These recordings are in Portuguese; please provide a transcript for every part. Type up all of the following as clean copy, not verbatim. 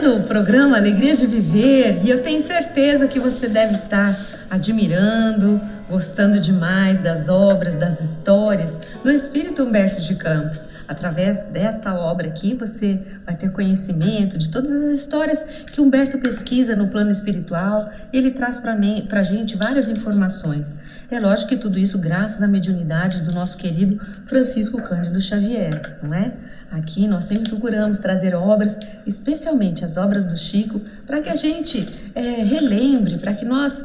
começando o programa Alegria de Viver e eu tenho certeza que você deve estar admirando, gostando demais das obras, das histórias do Espírito Humberto de Campos. Através desta obra aqui você vai ter conhecimento de todas as histórias que Humberto pesquisa no plano espiritual. Ele traz para a gente várias informações. É lógico que tudo isso graças à mediunidade do nosso querido Francisco Cândido Xavier, não é? Aqui nós sempre procuramos trazer obras, especialmente as obras do Chico, para que a gente relembre, para que nós...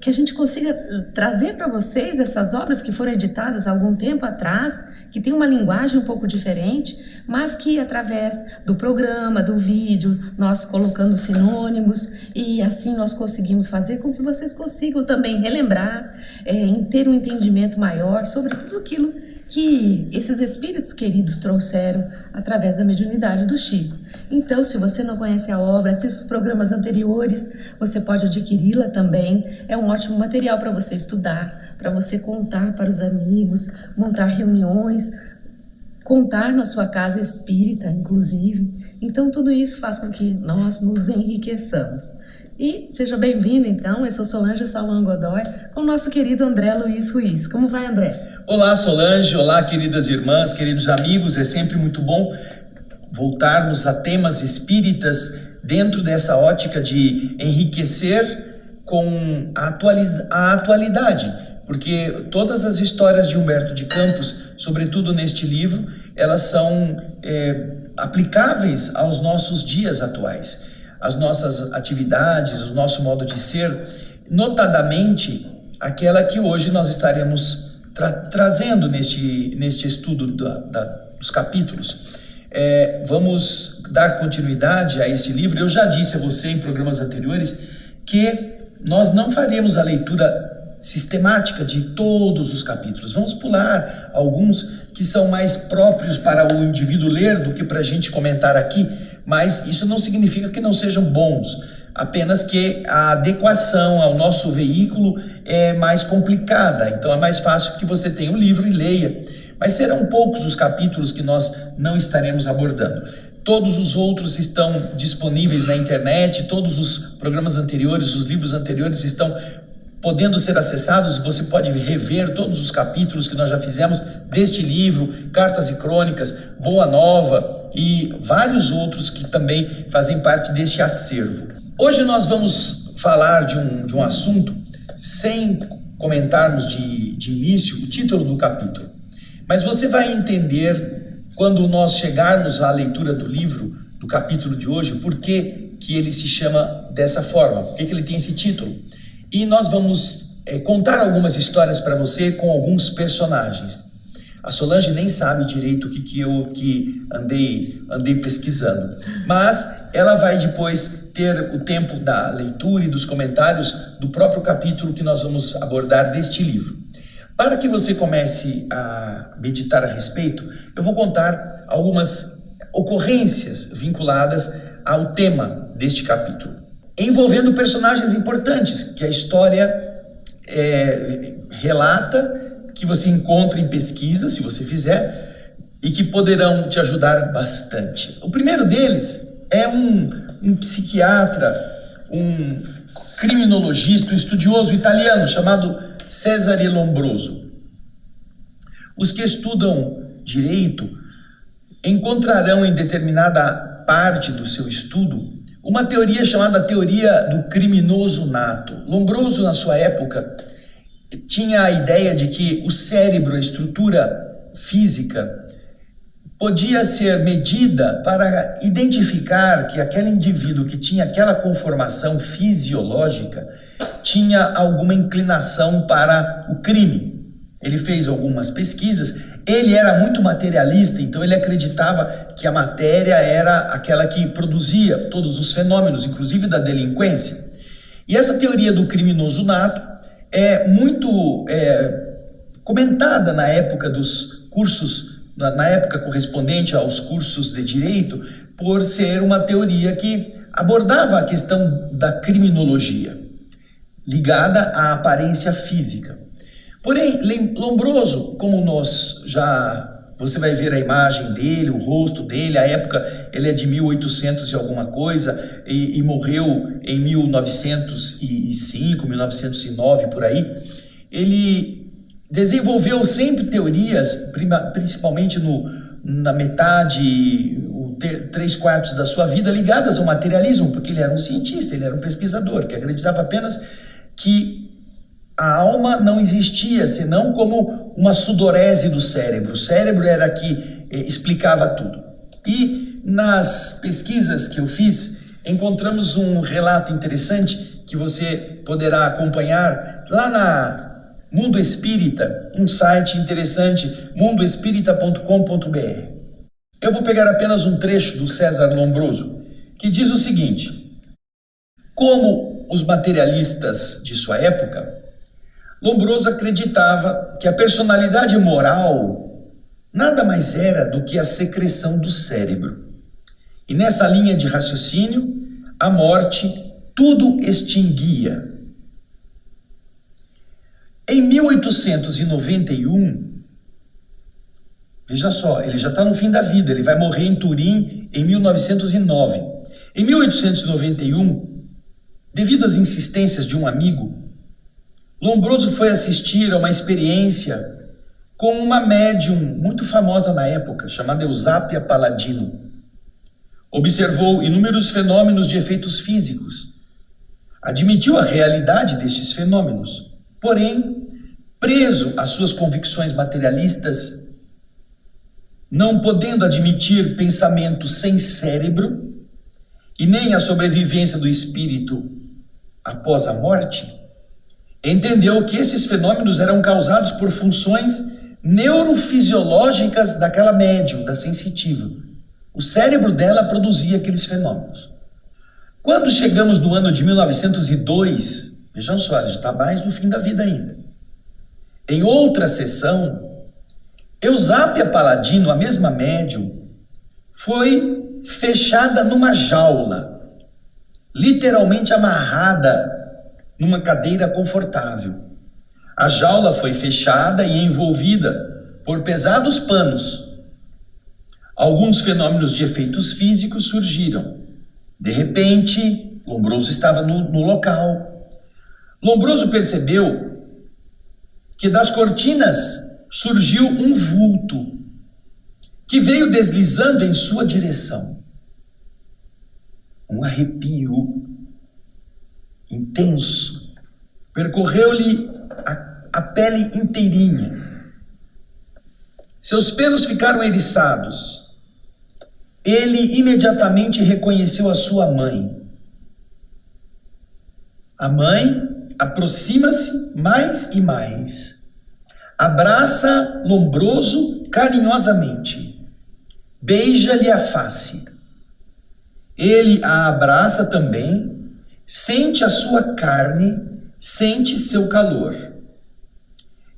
que a gente consiga trazer para vocês essas obras que foram editadas há algum tempo atrás, que tem uma linguagem um pouco diferente, mas que através do programa, do vídeo, nós colocando sinônimos, e assim nós conseguimos fazer com que vocês consigam também relembrar, ter um entendimento maior sobre tudo aquilo que esses espíritos queridos trouxeram através da mediunidade do Chico. Então, se você não conhece a obra, assista os programas anteriores, você pode adquiri-la também. É um ótimo material para você estudar, para você contar para os amigos, montar reuniões, contar na sua casa espírita, inclusive. Então, tudo isso faz com que nós nos enriqueçamos. E seja bem-vindo, então. Eu sou Solange Salman Godoy, com o nosso querido André Luiz Ruiz. Como vai, André? Olá, Solange. Olá, queridas irmãs, queridos amigos. É sempre muito bom voltarmos a temas espíritas dentro dessa ótica de enriquecer com a atualidade, porque todas as histórias de Humberto de Campos, sobretudo neste livro, elas são aplicáveis aos nossos dias atuais, às nossas atividades, o nosso modo de ser, notadamente aquela que hoje nós estaremos trazendo neste estudo dos capítulos. Vamos dar continuidade a esse livro. Eu já disse a você em programas anteriores que nós não faremos a leitura sistemática de todos os capítulos. Vamos pular alguns que são mais próprios para o indivíduo ler do que para a gente comentar aqui, mas isso não significa que não sejam bons, apenas que a adequação ao nosso veículo é mais complicada. Então é mais fácil que você tenha um livro e leia. Mas serão poucos os capítulos que nós não estaremos abordando. Todos os outros estão disponíveis na internet, todos os programas anteriores, os livros anteriores estão podendo ser acessados. Você pode rever todos os capítulos que nós já fizemos deste livro, Cartas e Crônicas, Boa Nova e vários outros que também fazem parte deste acervo. Hoje nós vamos falar de um assunto sem comentarmos de início o título do capítulo. Mas você vai entender, quando nós chegarmos à leitura do livro, do capítulo de hoje, por que ele se chama dessa forma, por que ele tem esse título. E nós vamos contar algumas histórias para você com alguns personagens. A Solange nem sabe direito o que eu andei pesquisando, mas ela vai depois ter o tempo da leitura e dos comentários do próprio capítulo que nós vamos abordar deste livro. Para que você comece a meditar a respeito, eu vou contar algumas ocorrências vinculadas ao tema deste capítulo, envolvendo personagens importantes que a história relata, que você encontra em pesquisa, se você fizer, e que poderão te ajudar bastante. O primeiro deles é um psiquiatra, um criminologista, um estudioso italiano chamado Cesare Lombroso. Os que estudam direito encontrarão em determinada parte do seu estudo uma teoria chamada teoria do criminoso nato. Lombroso, na sua época, tinha a ideia de que o cérebro, a estrutura física, podia ser medida para identificar que aquele indivíduo que tinha aquela conformação fisiológica tinha alguma inclinação para o crime. Ele fez algumas pesquisas, ele era muito materialista, então ele acreditava que a matéria era aquela que produzia todos os fenômenos, inclusive da delinquência. E essa teoria do criminoso nato é muito comentada na época dos cursos, na época correspondente aos cursos de direito, por ser uma teoria que abordava a questão da criminologia, ligada à aparência física. Porém, Lombroso, como nós já você vai ver a imagem dele, o rosto dele, a época, ele é de 1800 e alguma coisa, e morreu em 1905, 1909, por aí. Ele desenvolveu sempre teorias, principalmente na metade, 3/4 da sua vida, ligadas ao materialismo, porque ele era um cientista, ele era um pesquisador, que acreditava apenas que a alma não existia, senão como uma sudorese do cérebro. O cérebro era que explicava tudo. E nas pesquisas que eu fiz, encontramos um relato interessante que você poderá acompanhar lá na Mundo Espírita, um site interessante, mundoespírita.com.br. Eu vou pegar apenas um trecho do César Lombroso, que diz o seguinte: como os materialistas de sua época, Lombroso acreditava que a personalidade moral nada mais era do que a secreção do cérebro. E nessa linha de raciocínio, a morte tudo extinguia. Em 1891, veja só, ele já está no fim da vida, ele vai morrer em Turim em 1909. Em 1891, devido às insistências de um amigo, Lombroso foi assistir a uma experiência com uma médium muito famosa na época, chamada Eusápia Palladino. Observou inúmeros fenômenos de efeitos físicos. Admitiu a realidade destes fenômenos, porém, preso às suas convicções materialistas, não podendo admitir pensamento sem cérebro e nem a sobrevivência do espírito após a morte, entendeu que esses fenômenos eram causados por funções neurofisiológicas daquela médium, da sensitiva. O cérebro dela produzia aqueles fenômenos. Quando chegamos no ano de 1902, vejam só, ela já está mais no fim da vida ainda. Em outra sessão, Eusápia Palladino, a mesma médium, foi fechada numa jaula, literalmente amarrada numa cadeira confortável. A jaula foi fechada e envolvida por pesados panos. Alguns fenômenos de efeitos físicos surgiram. De repente, Lombroso estava no local. Lombroso percebeu que das cortinas surgiu um vulto que veio deslizando em sua direção. Um arrepio intenso percorreu-lhe a pele inteirinha. Seus pelos ficaram eriçados. Ele imediatamente reconheceu a sua mãe. A mãe aproxima-se mais e mais. Abraça Lombroso carinhosamente. Beija-lhe a face. Ele a abraça também. Sente a sua carne, sente seu calor.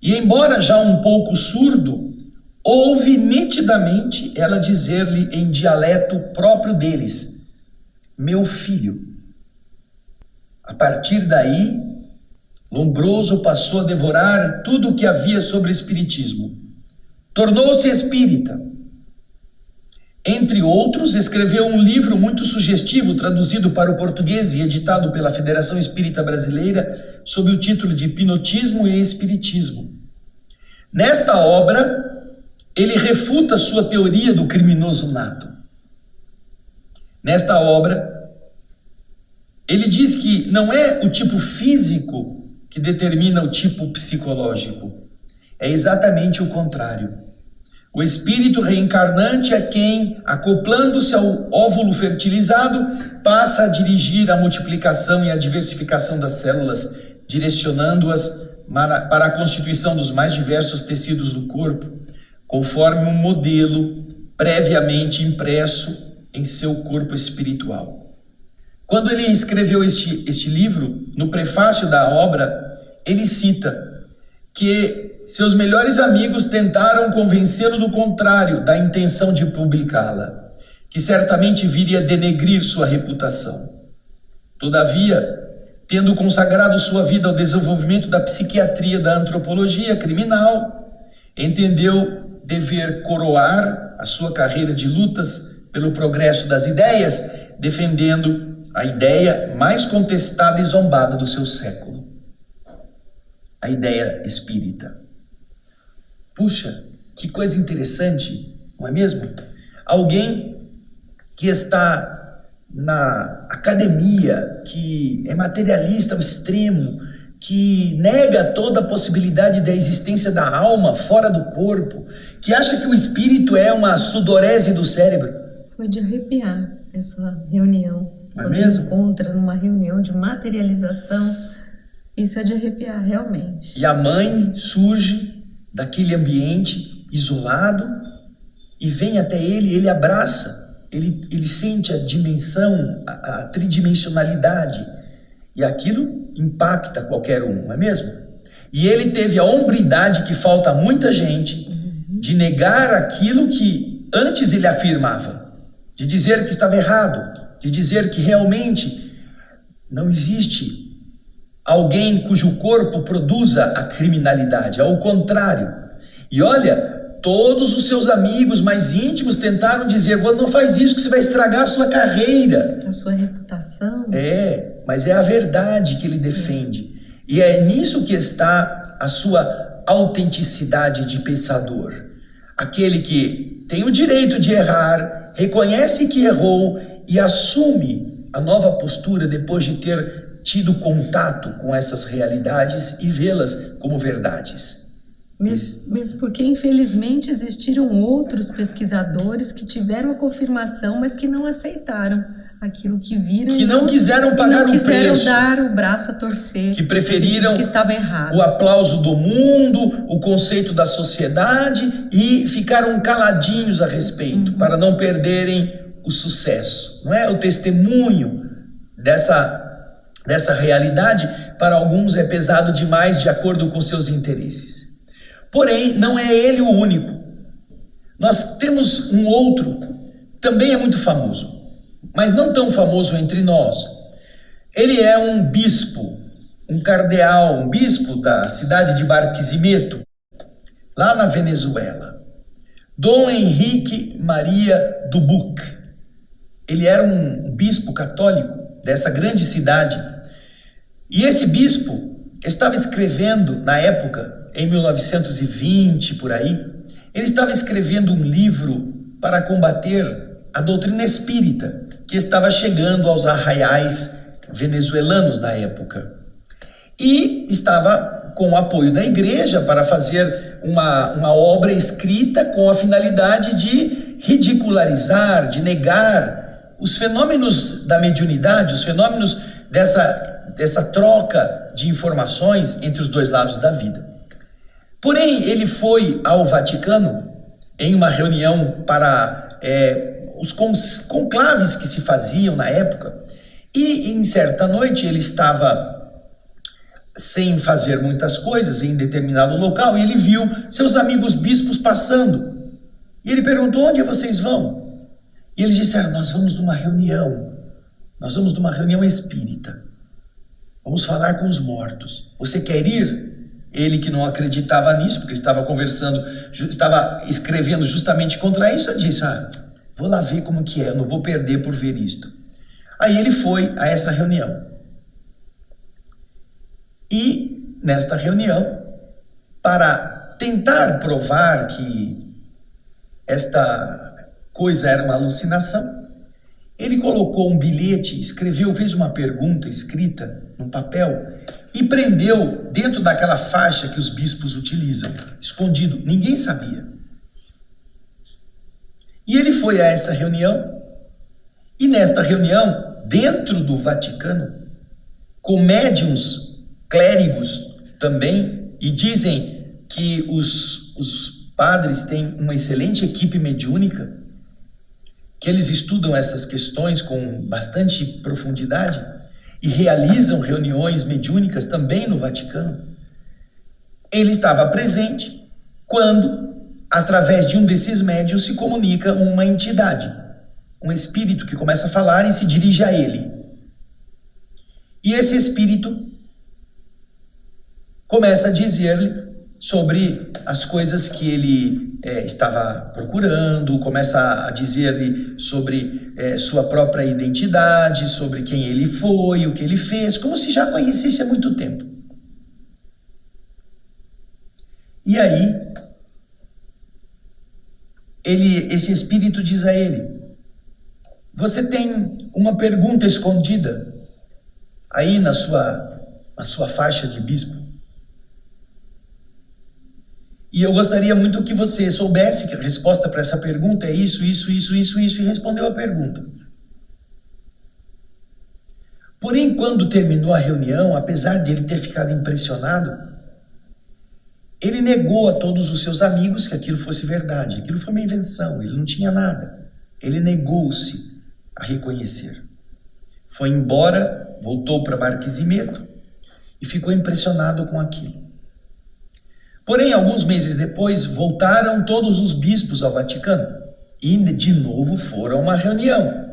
E embora já um pouco surdo, ouve nitidamente ela dizer-lhe em dialeto próprio deles: meu filho. A partir daí, Lombroso passou a devorar tudo o que havia sobre espiritismo. Tornou-se espírita. Entre outros, escreveu um livro muito sugestivo, traduzido para o português e editado pela Federação Espírita Brasileira, sob o título de Hipnotismo e Espiritismo. Nesta obra, ele refuta sua teoria do criminoso nato. Nesta obra, ele diz que não é o tipo físico que determina o tipo psicológico. É exatamente o contrário. O espírito reencarnante é quem, acoplando-se ao óvulo fertilizado, passa a dirigir a multiplicação e a diversificação das células, direcionando-as para a constituição dos mais diversos tecidos do corpo, conforme um modelo previamente impresso em seu corpo espiritual. Quando ele escreveu este livro, no prefácio da obra, ele cita que seus melhores amigos tentaram convencê-lo do contrário da intenção de publicá-la, que certamente viria denegrir sua reputação. Todavia, tendo consagrado sua vida ao desenvolvimento da psiquiatria da antropologia criminal, entendeu dever coroar a sua carreira de lutas pelo progresso das ideias, defendendo a ideia mais contestada e zombada do seu século, a ideia espírita. Puxa, que coisa interessante, não é mesmo? Alguém que está na academia, que é materialista ao extremo, que nega toda a possibilidade da existência da alma fora do corpo, que acha que o espírito é uma sudorese do cérebro. Foi de arrepiar essa reunião. Não é mesmo? Encontra numa reunião de materialização, isso é de arrepiar realmente. E a mãe surge daquele ambiente isolado e vem até ele abraça, ele sente a dimensão, a tridimensionalidade, e aquilo impacta qualquer um, não é mesmo? E ele teve a hombridade que falta a muita gente de negar aquilo que antes ele afirmava, de dizer que estava errado, de dizer que realmente não existe alguém cujo corpo produza a criminalidade, ao contrário. E olha, todos os seus amigos mais íntimos tentaram dizer: não faz isso que você vai estragar a sua carreira, a sua reputação. Mas é a verdade que ele defende. E é nisso que está a sua autenticidade de pensador. Aquele que tem o direito de errar, reconhece que errou e assume a nova postura depois de ter tido contato com essas realidades e vê-las como verdades. Mesmo porque, infelizmente, existiram outros pesquisadores que tiveram a confirmação, mas que não aceitaram aquilo que viram. Que não quiseram pagar um preço. Não quiseram dar o braço a torcer. Que preferiram que estava errado, o aplauso do mundo, o conceito da sociedade, e ficaram caladinhos a respeito, para não perderem o sucesso. Não é? O testemunho dessa realidade, para alguns, é pesado demais de acordo com seus interesses. Porém, não é ele o único. Nós temos um outro, também é muito famoso, mas não tão famoso entre nós. Ele é um bispo, um cardeal, um bispo da cidade de Barquisimeto, lá na Venezuela. Dom Henrique Maria Dubuc. Ele era um bispo católico dessa grande cidade. E esse bispo estava escrevendo, na época, em 1920, por aí, ele estava escrevendo um livro para combater a doutrina espírita, que estava chegando aos arraiais venezuelanos da época. E estava com o apoio da igreja para fazer uma obra escrita com a finalidade de ridicularizar, de negar os fenômenos da mediunidade, os fenômenos dessa troca de informações entre os dois lados da vida. Porém, ele foi ao Vaticano em uma reunião para os conclaves que se faziam na época, e em certa noite ele estava sem fazer muitas coisas em determinado local, e ele viu seus amigos bispos passando. E ele perguntou: onde vocês vão? E eles disseram: nós vamos numa reunião espírita. Vamos falar com os mortos. Você quer ir? Ele, que não acreditava nisso, porque estava escrevendo justamente contra isso, disse: vou lá ver como que é, eu não vou perder por ver isto. Aí ele foi a essa reunião. E nesta reunião, para tentar provar que esta coisa era uma alucinação, ele colocou um bilhete, fez uma pergunta escrita num papel e prendeu dentro daquela faixa que os bispos utilizam, escondido, ninguém sabia. E ele foi a essa reunião, e nesta reunião, dentro do Vaticano, com médiuns, clérigos também, e dizem que os padres têm uma excelente equipe mediúnica, que eles estudam essas questões com bastante profundidade e realizam reuniões mediúnicas também no Vaticano. Ele estava presente quando, através de um desses médiuns, se comunica uma entidade, um espírito que começa a falar e se dirige a ele. E esse espírito começa a dizer-lhe sobre as coisas que ele estava procurando, começa a dizer-lhe sobre sua própria identidade, sobre quem ele foi, o que ele fez, como se já conhecesse há muito tempo. E aí, esse espírito diz a ele: você tem uma pergunta escondida aí na sua faixa de bispo. E eu gostaria muito que você soubesse que a resposta para essa pergunta é isso, e respondeu a pergunta. Porém, quando terminou a reunião, apesar de ele ter ficado impressionado, ele negou a todos os seus amigos que aquilo fosse verdade. Aquilo foi uma invenção, ele não tinha nada. Ele negou-se a reconhecer. Foi embora, voltou para Barquisimeto e ficou impressionado com aquilo. Porém, alguns meses depois, voltaram todos os bispos ao Vaticano e de novo foram a uma reunião.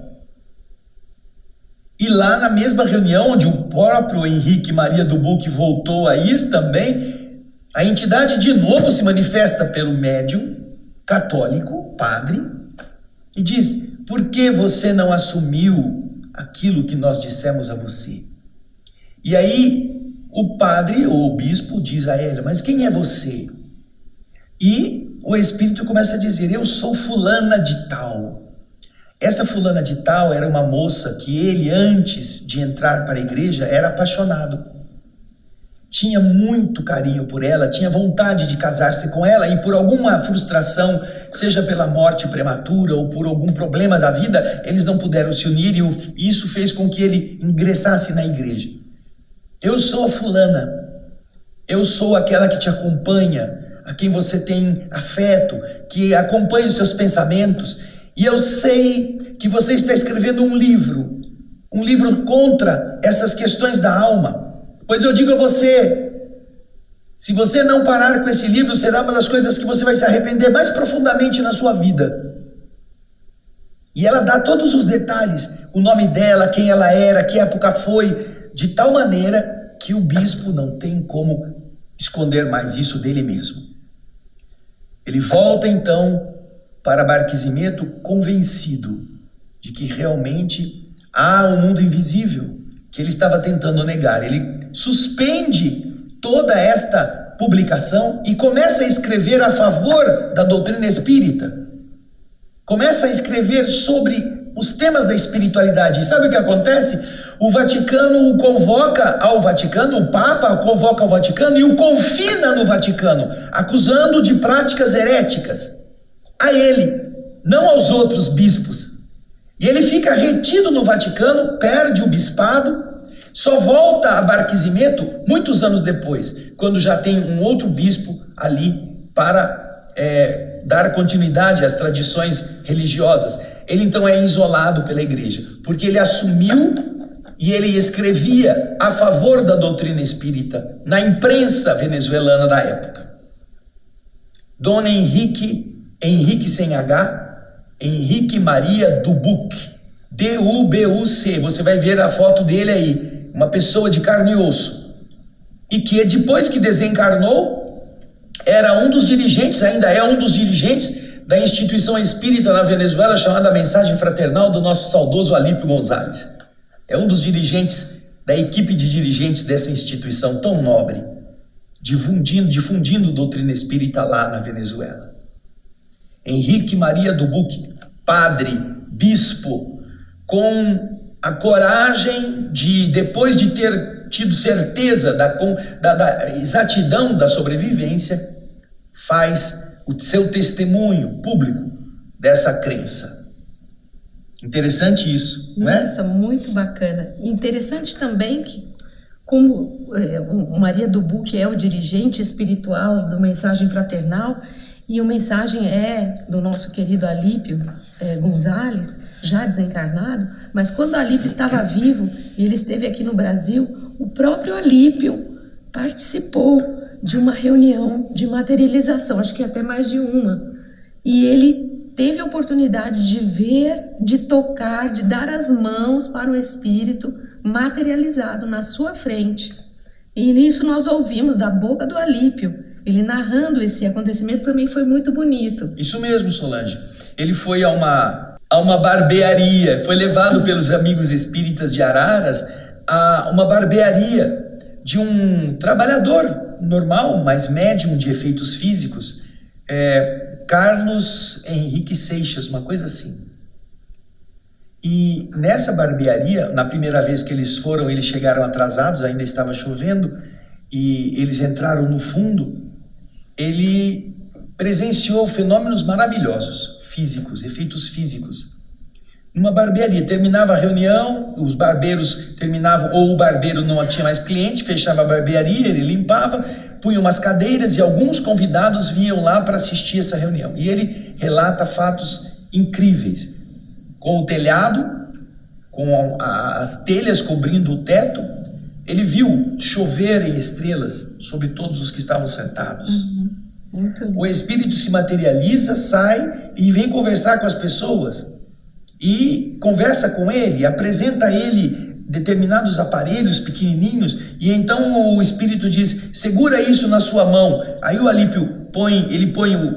E lá na mesma reunião, onde o próprio Henrique Maria Dubuque voltou a ir também, a entidade de novo se manifesta pelo médium católico, padre, e diz: por que você não assumiu aquilo que nós dissemos a você? E aí o padre ou o bispo diz a ele: mas quem é você? E o espírito começa a dizer: eu sou fulana de tal. Essa fulana de tal era uma moça que ele, antes de entrar para a igreja, era apaixonado. Tinha muito carinho por ela, tinha vontade de casar-se com ela, e por alguma frustração, seja pela morte prematura ou por algum problema da vida, eles não puderam se unir, e isso fez com que ele ingressasse na igreja. Eu sou a fulana, eu sou aquela que te acompanha, a quem você tem afeto, que acompanha os seus pensamentos, e eu sei que você está escrevendo um livro contra essas questões da alma. Pois eu digo a você, se você não parar com esse livro, será uma das coisas que você vai se arrepender mais profundamente na sua vida. E ela dá todos os detalhes, o nome dela, quem ela era, que época foi, de tal maneira que o bispo não tem como esconder mais isso dele mesmo. Ele volta então para Barquisimeto convencido de que realmente há um mundo invisível que ele estava tentando negar. Ele suspende toda esta publicação e começa a escrever a favor da doutrina espírita. Começa a escrever sobre os temas da espiritualidade. E sabe o que acontece? O Vaticano o convoca ao Vaticano, o Papa o convoca ao Vaticano e o confina no Vaticano, acusando de práticas heréticas. A ele, não aos outros bispos. E ele fica retido no Vaticano, perde o bispado, só volta a Barquisimeto muitos anos depois, quando já tem um outro bispo ali para dar continuidade às tradições religiosas. Ele então é isolado pela igreja, porque ele assumiu e ele escrevia a favor da doutrina espírita na imprensa venezuelana da época. Dom Henrique sem H, Henrique Maria Dubuque, D-U-B-U-C, você vai ver a foto dele aí, uma pessoa de carne e osso, e que depois que desencarnou, era um dos dirigentes, ainda é um dos dirigentes da instituição espírita na Venezuela, chamada Mensagem Fraternal do nosso saudoso Alípio Gonzalez. É um dos dirigentes da equipe de dirigentes dessa instituição tão nobre, difundindo doutrina espírita lá na Venezuela. Henrique Maria Dubuque, padre, bispo, com a coragem de, depois de ter tido certeza da exatidão da sobrevivência, faz o seu testemunho público dessa crença. Interessante isso, não é? Nossa, muito bacana. Interessante também que, como o Maria Dubuque é o dirigente espiritual do Mensagem Fraternal, e a mensagem é do nosso querido Alípio Gonzalez, já desencarnado, mas quando Alípio estava vivo e ele esteve aqui no Brasil, o próprio Alípio participou de uma reunião de materialização, acho que até mais de uma, e ele teve a oportunidade de ver, de tocar, de dar as mãos para o espírito materializado na sua frente. E nisso nós ouvimos da boca do Alípio ele narrando esse acontecimento também foi muito bonito. Isso mesmo, Solange. Ele foi a uma barbearia, foi levado pelos amigos espíritas de Araras a uma barbearia de um trabalhador normal, mas médium de efeitos físicos, Carlos Henrique Seixas, uma coisa assim. E nessa barbearia, na primeira vez que eles foram, eles chegaram atrasados, ainda estava chovendo, e eles entraram no fundo. Ele presenciou fenômenos maravilhosos, físicos, efeitos físicos. Numa barbearia, terminava a reunião, os barbeiros terminavam, ou o barbeiro não tinha mais cliente, fechava a barbearia, ele limpava, punha umas cadeiras e alguns convidados vinham lá para assistir essa reunião. E ele relata fatos incríveis, com o telhado, com as telhas cobrindo o teto. Ele viu choverem estrelas sobre todos os que estavam sentados. O espírito se materializa, sai e vem conversar com as pessoas. E conversa com ele, apresenta a ele determinados aparelhos pequenininhos, e então o espírito diz: segura isso na sua mão. Aí o Alípio põe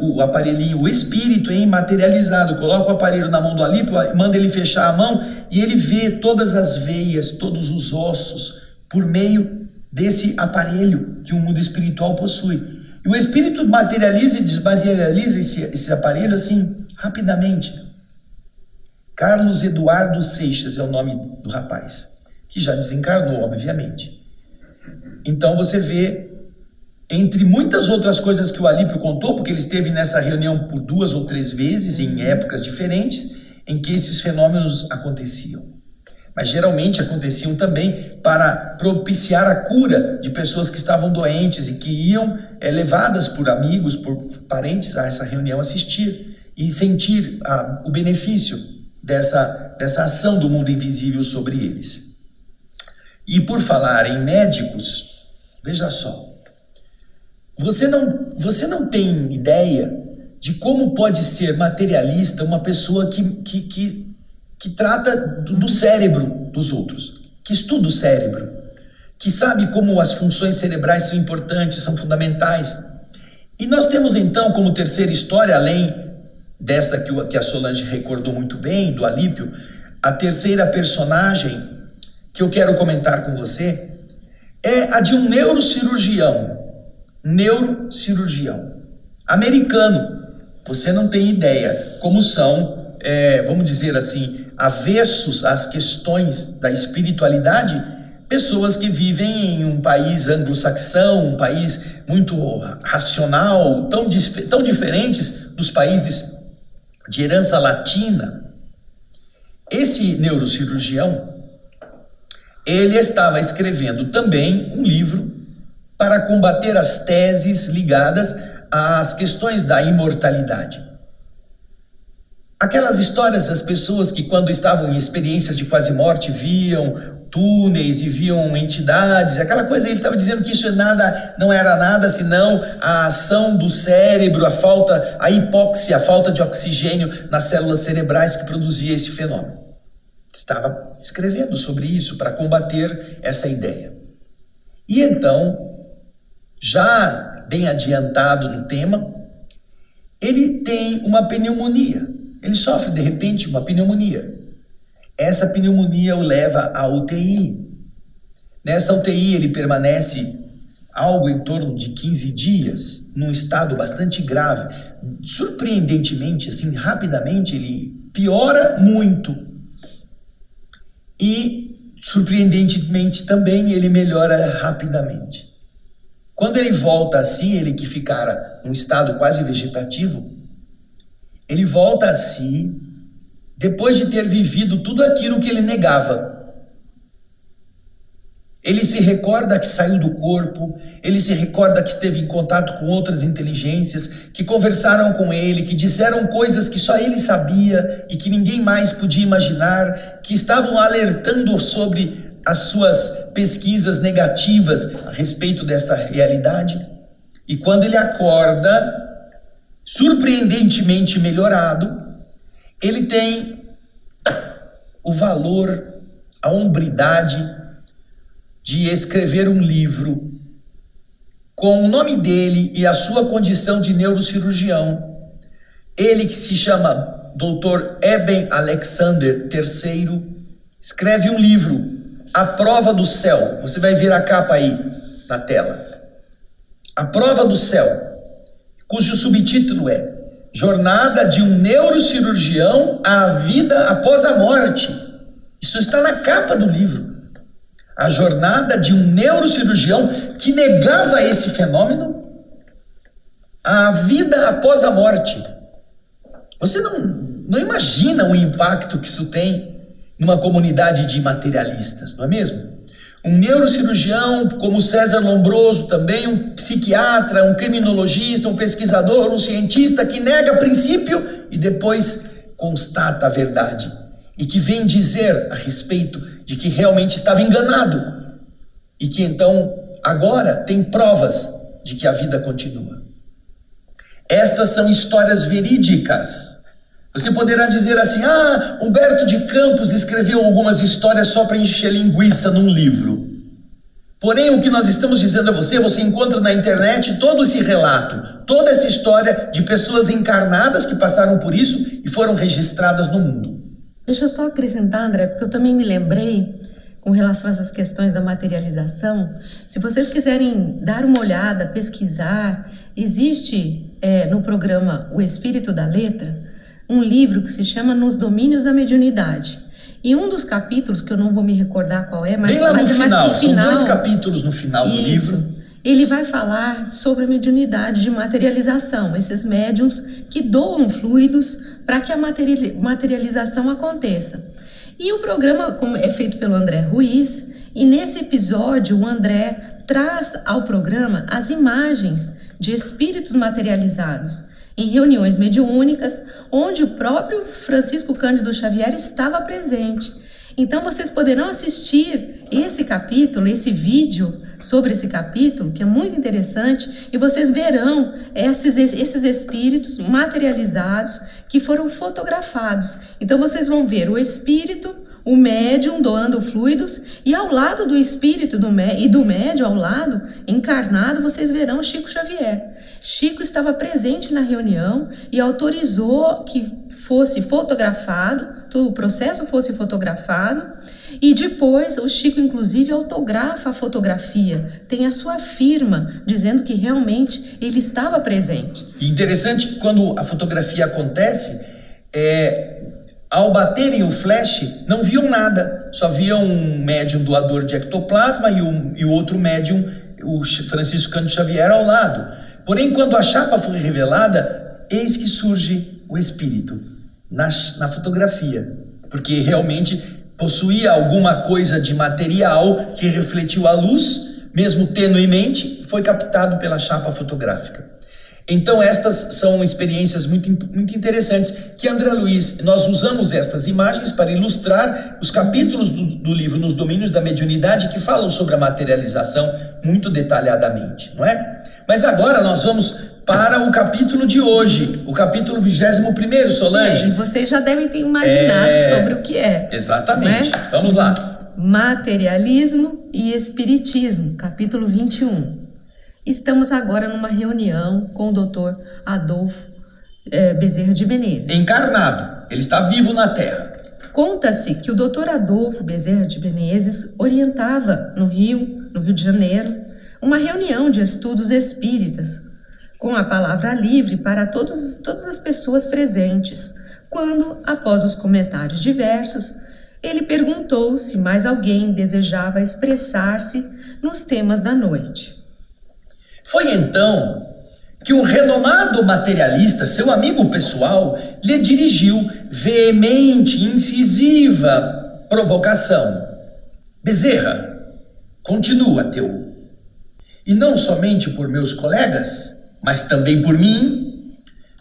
o aparelhinho, o espírito materializado, coloca o aparelho na mão do Alípio, manda ele fechar a mão, e ele vê todas as veias, todos os ossos, por meio desse aparelho que o mundo espiritual possui. E o espírito materializa e desmaterializa esse aparelho assim, rapidamente. Carlos Eduardo Seixas é o nome do rapaz, que já desencarnou, obviamente. Então você vê, entre muitas outras coisas que o Alípio contou, porque ele esteve nessa reunião por 2 ou 3 vezes, em épocas diferentes, em que esses fenômenos aconteciam. Mas geralmente aconteciam também para propiciar a cura de pessoas que estavam doentes e que iam levadas por amigos, por parentes a essa reunião assistir e sentir o benefício dessa ação do mundo invisível sobre eles. E por falar em médicos, veja só, você não tem ideia de como pode ser materialista uma pessoa que trata do cérebro dos outros, que estuda o cérebro, que sabe como as funções cerebrais são importantes, são fundamentais. E nós temos então como terceira história, além dessa que a Solange recordou muito bem, do Alípio, a terceira personagem que eu quero comentar com você é a de um neurocirurgião americano. Você não tem ideia como são, vamos dizer assim, avessos às questões da espiritualidade, pessoas que vivem em um país anglo-saxão, um país muito racional, tão diferentes dos países de herança latina. Esse neurocirurgião, ele estava escrevendo também um livro para combater as teses ligadas às questões da imortalidade. Aquelas histórias das pessoas que quando estavam em experiências de quase morte viam túneis e viam entidades, aquela coisa, ele estava dizendo que isso não era nada senão a ação do cérebro, a hipóxia, a falta de oxigênio nas células cerebrais que produzia esse fenômeno. Estava escrevendo sobre isso para combater essa ideia. E então, já bem adiantado no tema, ele tem uma pneumonia. Ele sofre de repente uma pneumonia. Essa pneumonia o leva à UTI. Nessa UTI ele permanece algo em torno de 15 dias, num estado bastante grave. Surpreendentemente, assim, rapidamente ele piora muito. E, surpreendentemente também, ele melhora rapidamente. Quando ele volta a si, ele que ficara num estado quase vegetativo, ele volta a si depois de ter vivido tudo aquilo que ele negava. Ele se recorda que saiu do corpo, ele se recorda que esteve em contato com outras inteligências, que conversaram com ele, que disseram coisas que só ele sabia e que ninguém mais podia imaginar, que estavam alertando sobre as suas pesquisas negativas a respeito desta realidade. E quando ele acorda, surpreendentemente melhorado, ele tem o valor, a hombridade de escrever um livro com o nome dele e a sua condição de neurocirurgião. Ele, que se chama Dr. Eben Alexander III, escreve um livro, A Prova do Céu. Você vai ver a capa aí na tela. A Prova do Céu, cujo subtítulo é Jornada de um neurocirurgião à vida após a morte. Isso está na capa do livro. A jornada de um neurocirurgião que negava esse fenômeno, a vida após a morte. Você não imagina o impacto que isso tem numa comunidade de materialistas, não é mesmo? Um neurocirurgião como César Lombroso também, um psiquiatra, um criminologista, um pesquisador, um cientista que nega princípio e depois constata a verdade. E que vem dizer a respeito de que realmente estava enganado. E que então, agora, tem provas de que a vida continua. Estas são histórias verídicas. Você poderá dizer assim, Humberto de Campos escreveu algumas histórias só para encher linguiça num livro. Porém, o que nós estamos dizendo a você, você encontra na internet todo esse relato, toda essa história de pessoas encarnadas que passaram por isso e foram registradas no mundo. Deixa eu só acrescentar, André, porque eu também me lembrei, com relação a essas questões da materialização, se vocês quiserem dar uma olhada, pesquisar, existe no programa O Espírito da Letra, um livro que se chama Nos Domínios da Mediunidade. E um dos capítulos, que eu não vou me recordar qual é, mas bem lá no é mais final, pro final. São 2 capítulos no final do livro. Ele vai falar sobre a mediunidade de materialização, esses médiuns que doam fluidos para que a materialização aconteça. E o programa é feito pelo André Ruiz, e nesse episódio o André traz ao programa as imagens de espíritos materializados em reuniões mediúnicas, onde o próprio Francisco Cândido Xavier estava presente. Então vocês poderão assistir esse capítulo, esse vídeo sobre esse capítulo, que é muito interessante, e vocês verão esses espíritos materializados que foram fotografados. Então vocês vão ver o espírito, o médium doando fluidos, e ao lado do espírito e do médium, ao lado, encarnado, vocês verão Chico Xavier. Chico estava presente na reunião e autorizou que fosse fotografado, o processo fosse fotografado, e depois o Chico inclusive autografa a fotografia, tem a sua firma dizendo que realmente ele estava presente. E interessante que quando a fotografia acontece, ao baterem o flash, não viam nada, só viam um médium doador de ectoplasma e o outro médium, o Francisco Cândido Xavier, ao lado. Porém, quando a chapa foi revelada, eis que surge o espírito na fotografia, porque realmente possuía alguma coisa de material que refletiu a luz, mesmo tenuemente, foi captado pela chapa fotográfica. Então estas são experiências muito interessantes que André Luiz, nós usamos estas imagens para ilustrar os capítulos do livro Nos Domínios da Mediunidade que falam sobre a materialização muito detalhadamente, não é? Mas agora nós vamos para o capítulo de hoje, o capítulo 21º, Solange. E vocês já devem ter imaginado sobre o que é. Exatamente, né? Vamos lá. Materialismo e Espiritismo, capítulo 21. Estamos agora numa reunião com o Dr. Adolfo Bezerra de Menezes. Encarnado, ele está vivo na Terra. Conta-se que o Dr. Adolfo Bezerra de Menezes orientava no Rio de Janeiro, uma reunião de estudos espíritas, com a palavra livre para todas as pessoas presentes, quando, após os comentários diversos, ele perguntou se mais alguém desejava expressar-se nos temas da noite. Foi então que um renomado materialista, seu amigo pessoal, lhe dirigiu veemente, incisiva provocação. Bezerra, continua teu. E não somente por meus colegas, mas também por mim,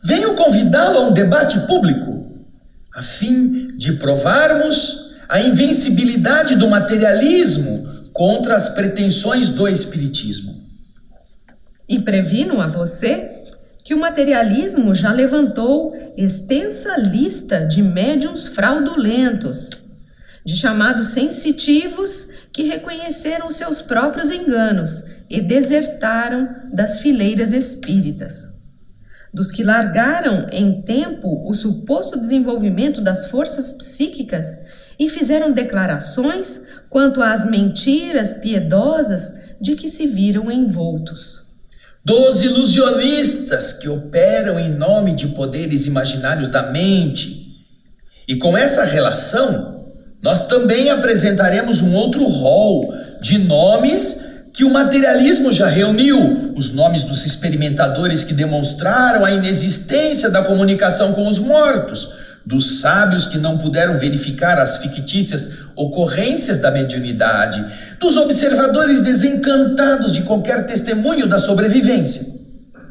venho convidá-lo a um debate público, a fim de provarmos a invencibilidade do materialismo contra as pretensões do espiritismo. E previno a você que o materialismo já levantou extensa lista de médiuns fraudulentos, de chamados sensitivos que reconheceram seus próprios enganos e desertaram das fileiras espíritas, dos que largaram em tempo o suposto desenvolvimento das forças psíquicas e fizeram declarações quanto às mentiras piedosas de que se viram envoltos. Dos ilusionistas que operam em nome de poderes imaginários da mente. E com essa relação, nós também apresentaremos um outro rol de nomes que o materialismo já reuniu. Os nomes dos experimentadores que demonstraram a inexistência da comunicação com os mortos, dos sábios que não puderam verificar as fictícias ocorrências da mediunidade, dos observadores desencantados de qualquer testemunho da sobrevivência,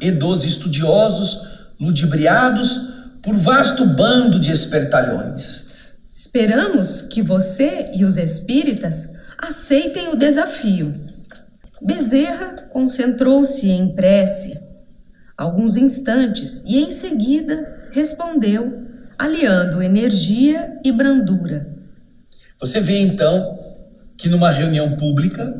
e dos estudiosos ludibriados por vasto bando de espertalhões. Esperamos que você e os espíritas aceitem o desafio. Bezerra concentrou-se em prece alguns instantes e em seguida respondeu, aliando energia e brandura. Você vê então que numa reunião pública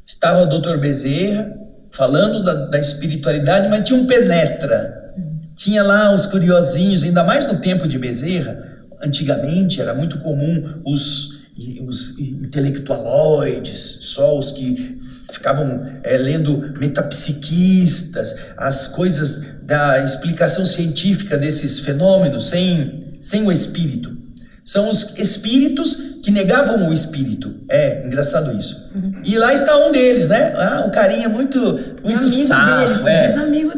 estava o Dr. Bezerra falando da espiritualidade, mas tinha um penetra. Tinha lá os curiosinhos, ainda mais no tempo de Bezerra. Antigamente era muito comum os intelectualoides, só os que ficavam lendo metapsiquistas, as coisas da explicação científica desses fenômenos sem o espírito. São os espíritos que negavam o espírito. É engraçado isso. E lá está um deles, né? Um carinha muito safo.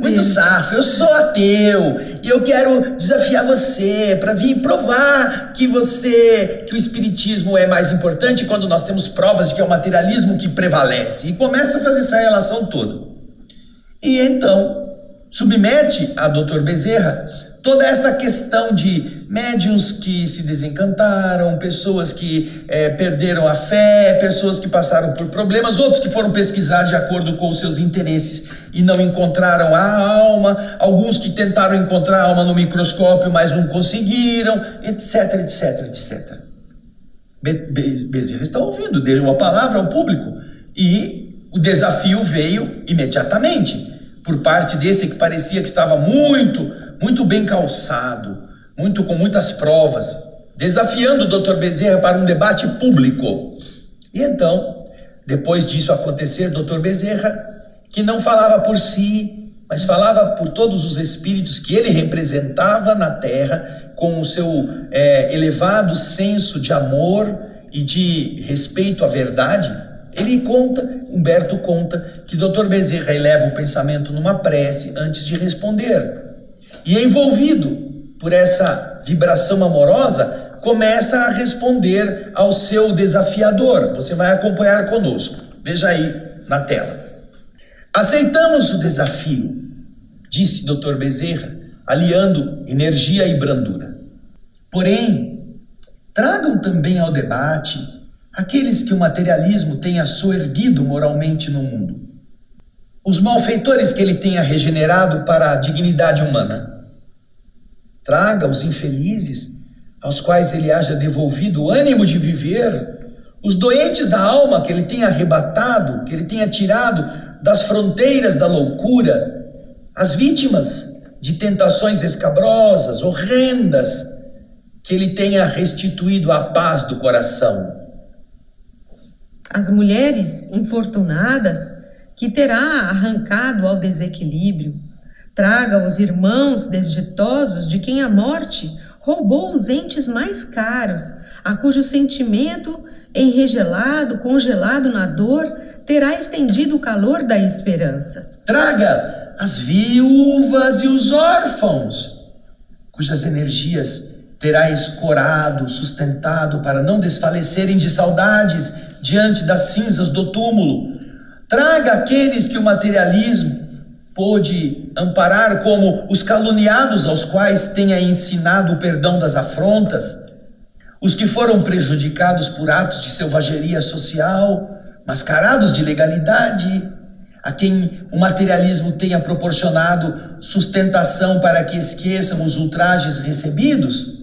Muito safo. Eu sou ateu e eu quero desafiar você para vir provar que o espiritismo é mais importante quando nós temos provas de que é o materialismo que prevalece. E começa a fazer essa relação toda. E então submete a Dr. Bezerra toda essa questão de médiuns que se desencantaram, pessoas que perderam a fé, pessoas que passaram por problemas, outros que foram pesquisar de acordo com os seus interesses e não encontraram a alma, alguns que tentaram encontrar a alma no microscópio, mas não conseguiram, etc, etc, etc. Bezerra está ouvindo, deu a palavra ao público e o desafio veio imediatamente por parte desse que parecia que estava muito bem calçado, com muitas provas, desafiando o Dr. Bezerra para um debate público. E então, depois disso acontecer, Dr. Bezerra, que não falava por si, mas falava por todos os espíritos que ele representava na Terra, com o seu elevado senso de amor e de respeito à verdade, Humberto conta que Dr. Bezerra eleva o pensamento numa prece antes de responder. E envolvido por essa vibração amorosa, começa a responder ao seu desafiador. Você vai acompanhar conosco. Veja aí na tela. Aceitamos o desafio, disse Dr. Bezerra, aliando energia e brandura. Porém, tragam também ao debate aqueles que o materialismo tenha soerguido moralmente no mundo. Os malfeitores que ele tenha regenerado para a dignidade humana. Traga os infelizes, aos quais ele haja devolvido o ânimo de viver, os doentes da alma que ele tenha arrebatado, que ele tenha tirado das fronteiras da loucura, as vítimas de tentações escabrosas, horrendas, que ele tenha restituído a paz do coração. As mulheres infortunadas que terá arrancado ao desequilíbrio. Traga os irmãos desditosos de quem a morte roubou os entes mais caros, a cujo sentimento, enregelado, congelado na dor, terá estendido o calor da esperança. Traga as viúvas e os órfãos, cujas energias terá escorado, sustentado para não desfalecerem de saudades diante das cinzas do túmulo. Traga aqueles que o materialismo pôde amparar como os caluniados aos quais tenha ensinado o perdão das afrontas, os que foram prejudicados por atos de selvageria social, mascarados de legalidade, a quem o materialismo tenha proporcionado sustentação para que esqueçam os ultrajes recebidos.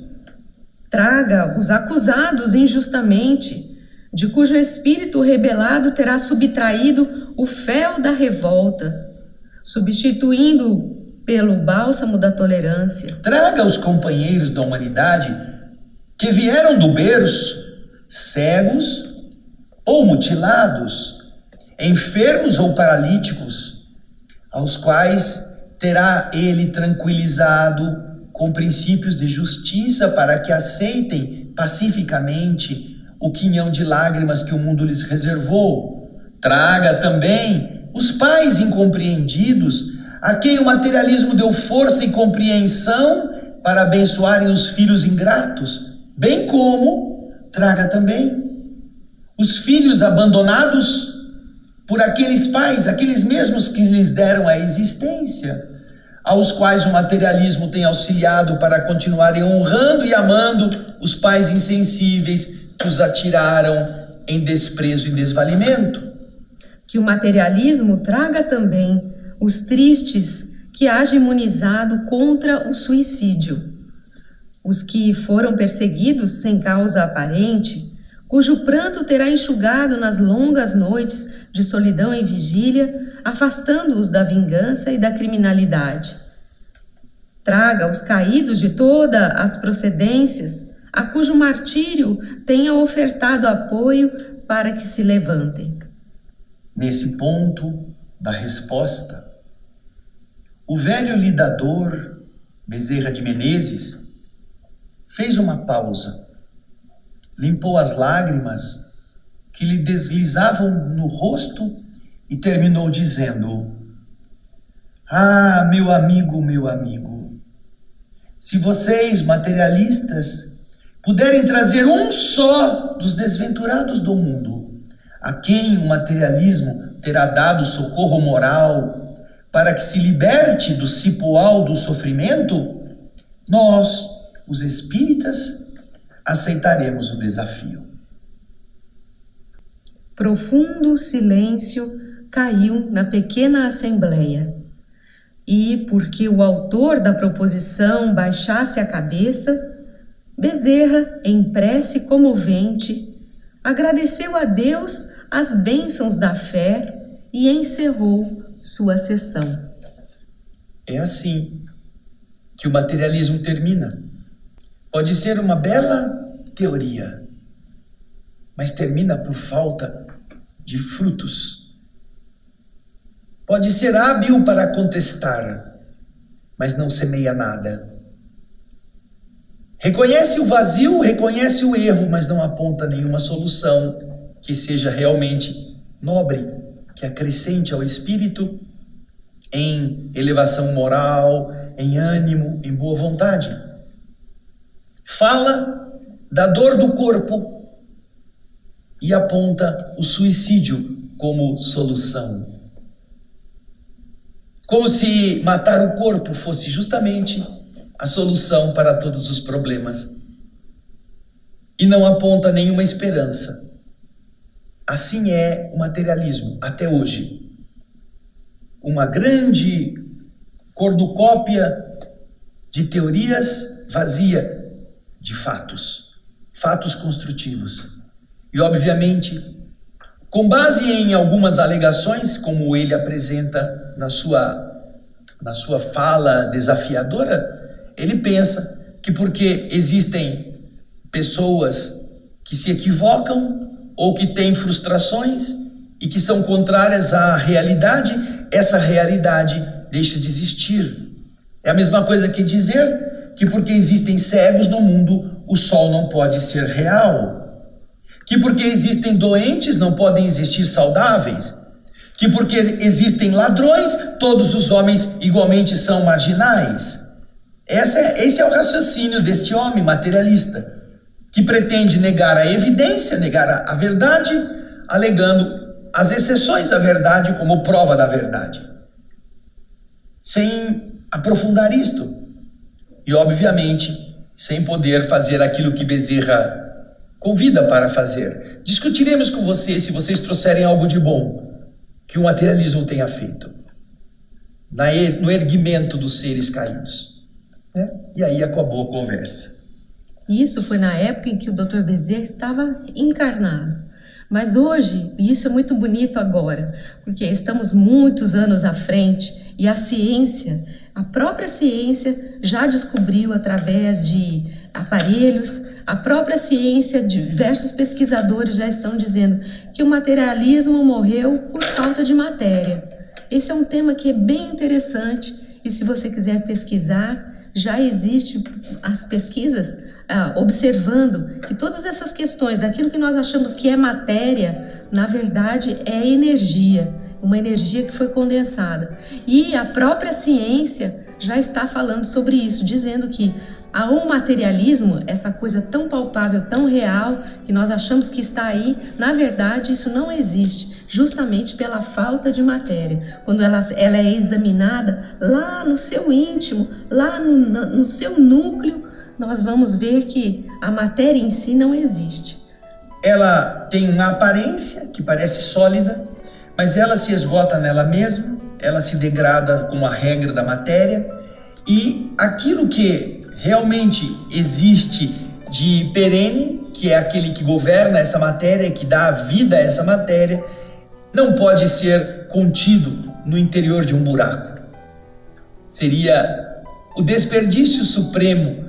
Traga os acusados injustamente, de cujo espírito rebelado terá subtraído o fel da revolta, substituindo pelo bálsamo da tolerância. Traga os companheiros da humanidade que vieram do berço, cegos ou mutilados, enfermos ou paralíticos, aos quais terá ele tranquilizado com princípios de justiça para que aceitem pacificamente o quinhão de lágrimas que o mundo lhes reservou. Traga também os pais incompreendidos, a quem o materialismo deu força e compreensão para abençoarem os filhos ingratos, bem como traga também os filhos abandonados por aqueles pais, aqueles mesmos que lhes deram a existência, aos quais o materialismo tem auxiliado para continuarem honrando e amando os pais insensíveis que os atiraram em desprezo e desvalimento. Que o materialismo traga também os tristes que haja imunizado contra o suicídio, os que foram perseguidos sem causa aparente, cujo pranto terá enxugado nas longas noites de solidão e vigília, afastando-os da vingança e da criminalidade. Traga os caídos de todas as procedências, a cujo martírio tenha ofertado apoio para que se levantem. Nesse ponto da resposta, o velho lidador Bezerra de Menezes fez uma pausa, limpou as lágrimas que lhe deslizavam no rosto e terminou dizendo: "Ah, meu amigo, se vocês, materialistas, puderem trazer um só dos desventurados do mundo, a quem o materialismo terá dado socorro moral para que se liberte do cipoal do sofrimento, nós, os espíritas, aceitaremos o desafio." Profundo silêncio caiu na pequena assembleia. E, porque o autor da proposição baixasse a cabeça, Bezerra, em prece comovente, agradeceu a Deus as bênçãos da fé e encerrou sua sessão. É assim que o materialismo termina. Pode ser uma bela teoria, mas termina por falta de frutos. Pode ser hábil para contestar, mas não semeia nada. Reconhece o vazio, reconhece o erro, mas não aponta nenhuma solução que seja realmente nobre, que acrescente ao espírito em elevação moral, em ânimo, em boa vontade. Fala da dor do corpo e aponta o suicídio como solução. Como se matar o corpo fosse justamente a solução para todos os problemas. E não aponta nenhuma esperança. Assim é o materialismo até hoje. Uma grande cornucópia de teorias vazia de fatos. Fatos construtivos. E, obviamente, com base em algumas alegações, como ele apresenta na sua fala desafiadora, ele pensa que porque existem pessoas que se equivocam ou que têm frustrações e que são contrárias à realidade, essa realidade deixa de existir. É a mesma coisa que dizer que porque existem cegos no mundo, o sol não pode ser real. Que porque existem doentes não podem existir saudáveis, que porque existem ladrões, todos os homens igualmente são marginais. Esse é o raciocínio deste homem materialista, que pretende negar a evidência, negar a verdade, alegando as exceções à verdade como prova da verdade, sem aprofundar isto, e obviamente sem poder fazer aquilo que Bezerra convida para fazer. Discutiremos com vocês, se vocês trouxerem algo de bom que o materialismo tenha feito no erguimento dos seres caídos. E aí acabou a conversa. Isso foi na época em que o Dr. Bezerra estava encarnado. Mas hoje, e isso é muito bonito agora, porque estamos muitos anos à frente e a própria ciência já descobriu através de aparelhos, a própria ciência, diversos pesquisadores já estão dizendo que o materialismo morreu por falta de matéria. Esse é um tema que é bem interessante e se você quiser pesquisar, já existe as pesquisas observando que todas essas questões daquilo que nós achamos que é matéria, na verdade é energia, uma energia que foi condensada. E a própria ciência já está falando sobre isso, dizendo que o materialismo, essa coisa tão palpável, tão real, que nós achamos que está aí, na verdade isso não existe, justamente pela falta de matéria. Quando ela é examinada lá no seu íntimo, lá no seu núcleo, nós vamos ver que a matéria em si não existe. Ela tem uma aparência que parece sólida, mas ela se esgota nela mesma, ela se degrada com a regra da matéria, e aquilo que realmente existe de perene, que é aquele que governa essa matéria, que dá vida a essa matéria, não pode ser contido no interior de um buraco. Seria o desperdício supremo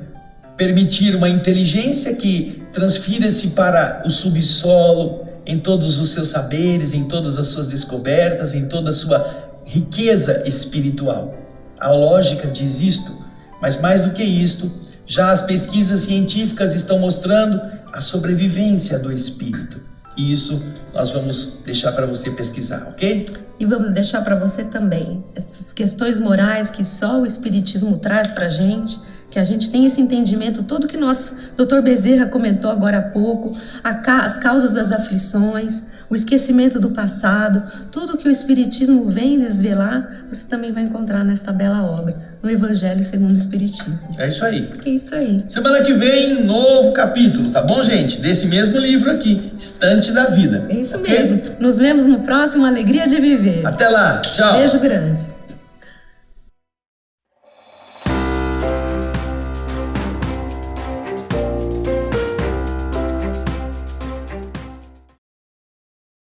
permitir uma inteligência que transfira-se para o subsolo em todos os seus saberes, em todas as suas descobertas, em toda a sua riqueza espiritual. A lógica diz isto, mas mais do que isto, já as pesquisas científicas estão mostrando a sobrevivência do espírito. E isso nós vamos deixar para você pesquisar, ok? E vamos deixar para você também essas questões morais que só o Espiritismo traz para a gente, que a gente tem esse entendimento todo que Dr. Bezerra comentou agora há pouco, as causas das aflições, o esquecimento do passado, tudo que o Espiritismo vem desvelar, você também vai encontrar nesta bela obra, no Evangelho segundo o Espiritismo. É isso aí. É isso aí. Semana que vem, novo capítulo, tá bom, gente? Desse mesmo livro aqui, Estante da Vida. É isso mesmo. Nos vemos no próximo Alegria de Viver. Até lá. Tchau. Beijo grande.